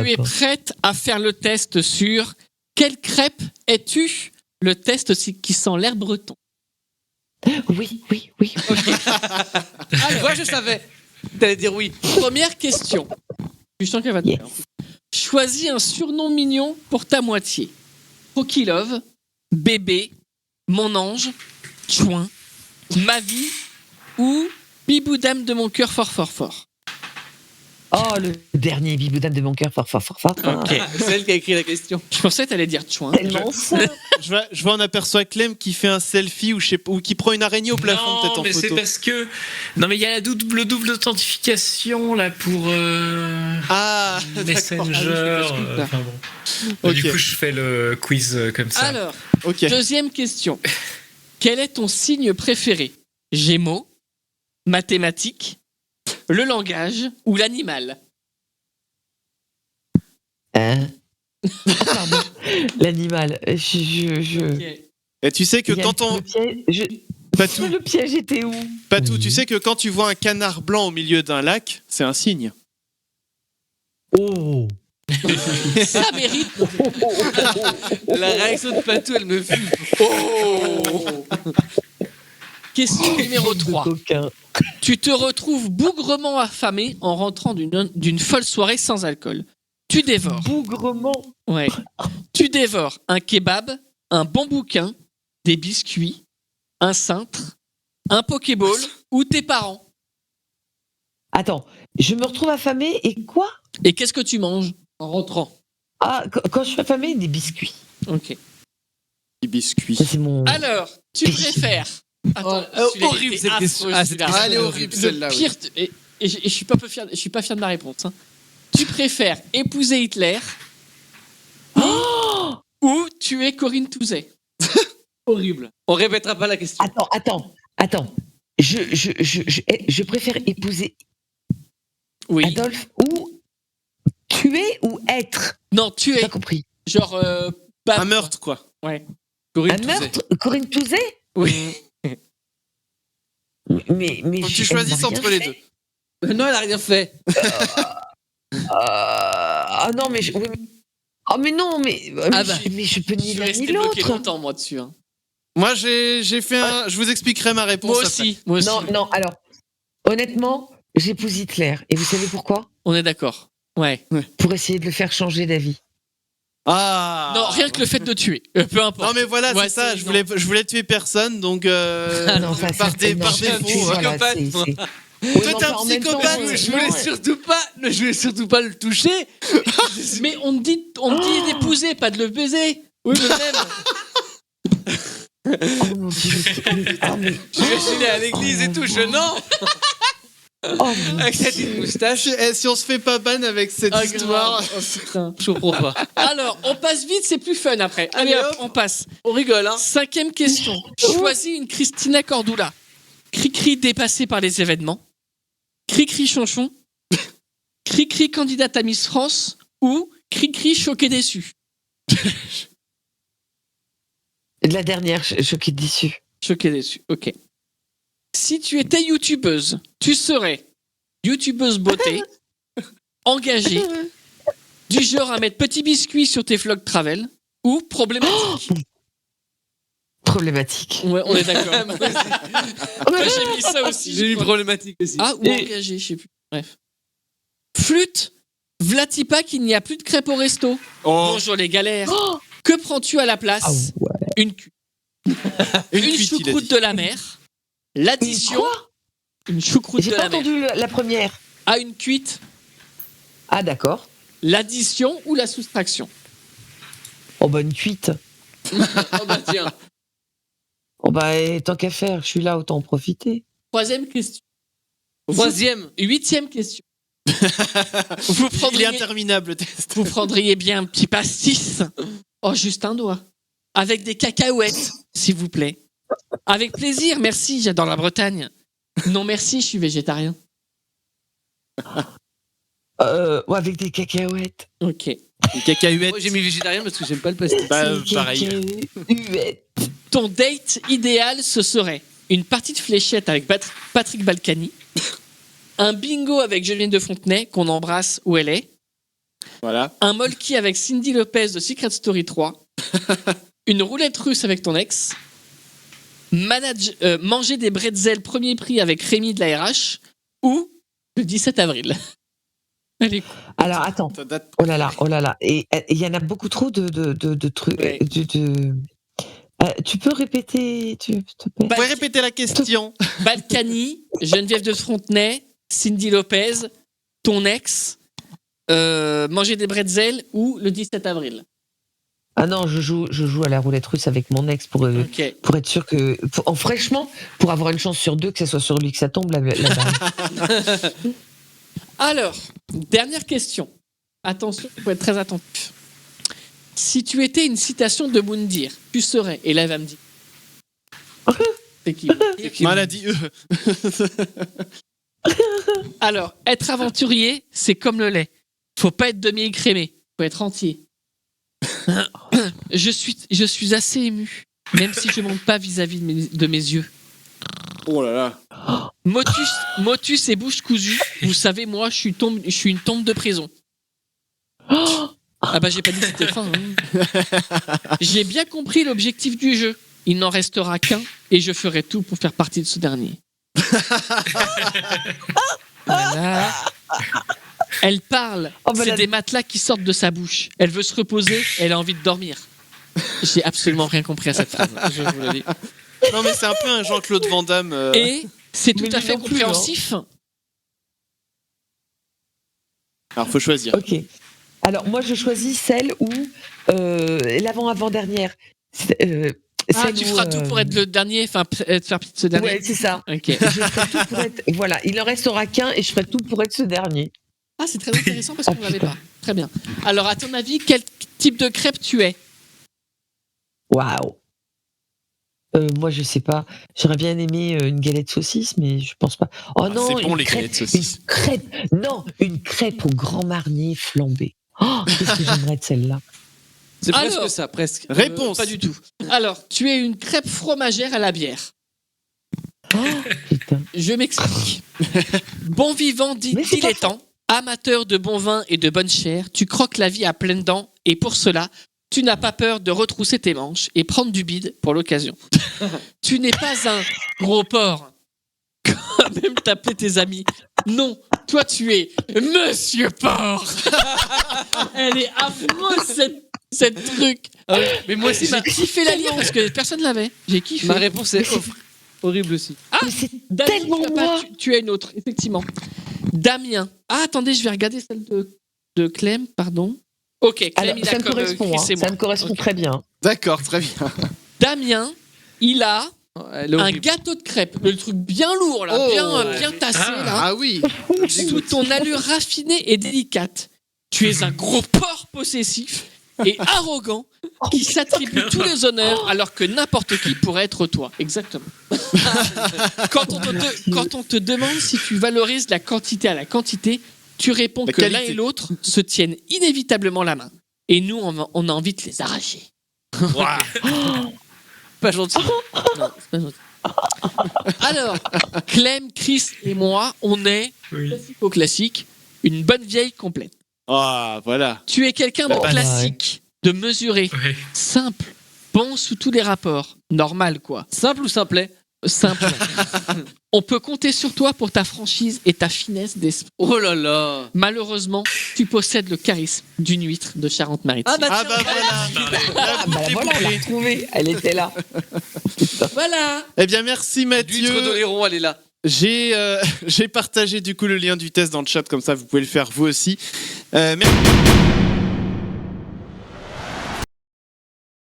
Tu es d'accord. prête à faire le test sur quelle crêpe es-tu? Le test qui sent l'air breton. Oui. Alors, Moi, je savais. T'allais dire oui. première question. Je sens qu'elle va te Yes. faire. Choisis un surnom mignon pour ta moitié. Rocky Love, bébé, mon ange, chouin, ma vie ou bibou dame de mon cœur fort fort fort. Oh, le dernier biboudam de mon cœur, fort. Ok. C'est elle qui a écrit la question. Je pensais que t'allais dire chouin. Tellement simple. Je vois, on aperçoit Clem qui fait un selfie ou, je sais pas, ou qui prend une araignée au plafond, peut-être Non, en mais c'est photo. parce que. Non, mais il y a la double authentification là pour Ah, d'accord. Messenger. truc, là. Enfin bon. Ok. Du coup, je fais le quiz comme ça. Alors, Ok. deuxième question. Quel est ton signe préféré? Gémeaux, mathématiques, le langage ou l'animal? Hein Pardon. L'animal. Je... Et tu sais que Il y a quand on. le piège, Patou, le piège était où? Patou, tu sais que quand tu vois un canard blanc au milieu d'un lac, c'est un signe. Oh. Ça mérite. La réaction de Patou, elle me fume. Oh. Question numéro De 3. coquin. Tu te retrouves bougrement affamé en rentrant d'une folle soirée sans alcool. Tu dévores. Bougrement. Ouais. Tu dévores un kebab, un bon bouquin, des biscuits, un cintre, un pokéball ou tes parents. Attends, je me retrouve affamée et quoi? Et qu'est-ce que tu manges en rentrant? Ah, quand je suis affamée, des biscuits. Ok. Des biscuits. Ça, c'est mon. Alors, tu préfères. Attends, celui-là, horrible, il était cette affreux, question. Ah, celui-là. cette question, elle est horrible, Le celle-là, oui. pire, et je suis pas peu fier, je suis pas fier de ma réponse. Hein. Tu préfères épouser Hitler ou tuer Corinne Touzet? Horrible. On répétera pas la question. Attends. Je préfère épouser Oui. Adolphe ou tuer ou être. Non, tuer. J'ai pas compris. Genre bam, Un meurtre, quoi. Ouais. Corinne Un Touzet. meurtre? Corinne Touzet? Oui. Mais Faut que tu elle choisisses n'a rien entre les fait. deux. Non, elle a rien fait. Ah non, mais oui, ah mais non, mais Ah bah, mais je peux Je ni suis l'un resté ni bloqué l'autre. longtemps moi dessus. Hein. Moi, j'ai fait un. Je vous expliquerai ma réponse. Moi après. aussi. Moi aussi. Non, alors honnêtement, j'épouse Hitler et vous savez pourquoi? On est d'accord. Ouais. Pour essayer de le faire changer d'avis. Ah. Non, rien que le fait de tuer. Peu importe. Non mais voilà, Ouais, c'est ça. c'est- Je voulais tuer personne, donc Non, enfin, par ça, non, défaut. voilà, psychopathe, c'est- moi. c'est- Toi, Oui, t'es mais un enfin, en même temps, psychopathe, Je non, voulais surtout pas le toucher. Mais on me dit d'épouser, pas de le baiser. Oui, mais même. Oh mon Dieu. Oh, mais- Je vais filer à l'église et tout. Je non. oh, mon Avec cette Dieu. moustache. Si on se fait pas ban avec cette Ah, histoire. grave. Oh, putain. Je comprends pas. Alors, on passe vite, c'est plus fun après. Allez Allez, hop, hop. on passe. On rigole, hein. 5e question. Choisis une Christina Cordula. Cri-cri dépassée par les événements. Cri-cri chonchon. Cri-cri candidate à Miss France. Ou cri-cri choqué déçu. La dernière, choquée déçue. Choqué déçu, ok. Si tu étais youtubeuse, tu serais youtubeuse beauté, engagée, du genre à mettre petit biscuit sur tes vlogs travel, ou problématique. Problématique. Ouais, on est d'accord. Moi aussi. Moi, j'ai mis ça aussi. J'ai je eu crois. problématique aussi. Ah, ou engagé, je sais plus. Bref. Flûte, Vlatipa qu'il n'y a plus de crêpes au resto. Oh. Bonjour les galères. Que prends-tu à la place? Ah ouais. Une cuite. Une Une cuite, il a choucroute dit. de la mer. L'addition. Quoi? Une choucroute J'ai de pas la mer. entendu la première. À une cuite, Ah d'accord. l'addition ou la soustraction? Oh bah une cuite. Oh bah tiens. Oh bah tant qu'à faire, je suis là, autant en profiter. 3e question. Troisième. 8e question. Il est prendriez- interminable le test. Vous prendriez bien un petit pastis? Oh, juste un doigt. Avec des cacahuètes, s'il vous plaît. Avec plaisir, merci, j'adore la Bretagne. Non, merci, je suis végétarien. Ouais, avec des cacahuètes. Ok. Une cacahuète. Moi j'ai mis végétarien parce que j'aime pas le pastis. Bah, Des pareil. cacahuètes. Ton date idéal, ce serait une partie de fléchettes avec Patrick Balkany, un bingo avec Geneviève de Fontenay, qu'on embrasse où elle est, Voilà. Un molki avec Cindy Lopez de Secret Story 3. Une roulette russe avec ton ex. Manger des bretzels premier prix avec Rémi de la RH. Ou le 17 avril. Allez. Alors, attends. Ta date- Oh là là, oh là là. Et il y en a beaucoup trop de trucs. Ouais. Tu peux répéter, s'il te plaît? Vous pouvez répéter la question? Balkany, Geneviève de Frontenay, Cindy Lopez, ton ex, manger des bretzels ou le 17 avril. Ah non, je joue à la roulette russe avec mon ex pour Ok. être sûr que. Franchement, pour avoir une chance sur deux que ce soit sur lui que ça tombe, la dame. Alors, dernière question. Attention, il faut être très attentif. Si tu étais une citation de Moundir, tu serais, et là elle va me dire. C'est qui? Maladie. Alors, être aventurier, c'est comme le lait. Faut pas être demi-écrémé, faut être entier. Je suis assez ému, même si je monte pas vis-à-vis de mes yeux. Oh là là. Motus et bouche cousue, vous savez, moi, je suis une tombe de prison. Ah bah j'ai pas dit que c'était fin. Hein. J'ai bien compris l'objectif du jeu. Il n'en restera qu'un et je ferai tout pour faire partie de ce dernier. Voilà. Elle parle, Oh, bah, c'est la- des matelas qui sortent de sa bouche. Elle veut se reposer, elle a envie de dormir. J'ai absolument rien compris à cette phrase, je vous le dis. Non, mais c'est un peu un Jean-Claude Van Damme. Et c'est tout Mais à lui fait non plus, compréhensif. Alors, faut choisir. Ok. Alors, moi, je choisis celle où. L'avant-avant-dernière. Celle Tu où, feras tout pour être le dernier, enfin faire partie de ce dernier. Ouais, c'est ça. Ok. Je ferai tout pour être. Voilà, il en restera qu'un et je ferai tout pour être ce dernier. Ah, c'est très intéressant parce qu'on ne l'avait putain. pas. Très bien. Alors, à ton avis, quel type de crêpe tu es? Waouh. Moi, je sais pas. J'aurais bien aimé une galette saucisse, mais je pense pas. Oh non, c'est bon, une les crêpe- galettes saucisses. Une crêpe. Non, une crêpe au grand marnier flambée. Oh, qu'est-ce que j'aimerais de celle-là. C'est Alors, presque ça, presque. Réponse. Pas du tout. Alors, tu es une crêpe fromagère à la bière. Oh, putain. Je m'explique. Bon vivant, Mais c'est pas dilettant, amateur de bon vin et de bonne chair, tu croques la vie à pleines dents et pour cela, tu n'as pas peur de retrousser tes manches et prendre du bide pour l'occasion. Tu n'es pas un gros porc, comme même t'appeler tes amis. Non, toi tu es Monsieur Porc. Elle est affreuse cette truc. Ah oui, mais moi aussi, J'ai kiffé la lire parce que personne l'avait. J'ai kiffé. ma réponse est horrible aussi. Mais c'est Damien, tellement tu, as pas- moi. tu as une autre, effectivement. Damien. Ah, attendez, je vais regarder celle de Clem, pardon. Ok, Clem, Alors, il ça a me comme correspond. Chris Hein. et moi. Ça me correspond Ok. très bien. D'accord, très bien. Damien, il a Elle est un horrible. gâteau de crêpes. Le truc bien lourd, là, Oh. bien tassé, Ah. là. Ah oui. Sous ton allure raffinée et délicate. Tu es un gros porc possessif et arrogant qui s'attribue tous les honneurs alors que n'importe qui pourrait être toi. Exactement. Quand on te demande si tu valorises la quantité à la quantité, tu réponds La que l'un qualité. et l'autre se tiennent inévitablement la main. Et nous, on a envie de les arracher. Pas gentil. Non, c'est pas gentil. Alors, Clem, Chris et moi, on est Oui. au classique, une bonne vieille complète. Ah, voilà. Tu es quelqu'un de Oh, classique, de mesuré, Ouais. simple, bon sous tous les rapports, normal quoi, Simple ou simplet? simple. On peut compter sur toi pour ta franchise et ta finesse d'esprit. Oh là là. Malheureusement, tu possèdes le charisme d'une huître de Charente-Maritime. Ah bah Ah tiens, bah voilà. Ah, bah voilà, on l'a retrouvée. Elle était là. Voilà. Eh bien, merci D'huître Mathieu. d'Oléron, elle est là. J'ai partagé du coup le lien du test dans le chat, comme ça vous pouvez le faire vous aussi. Merci.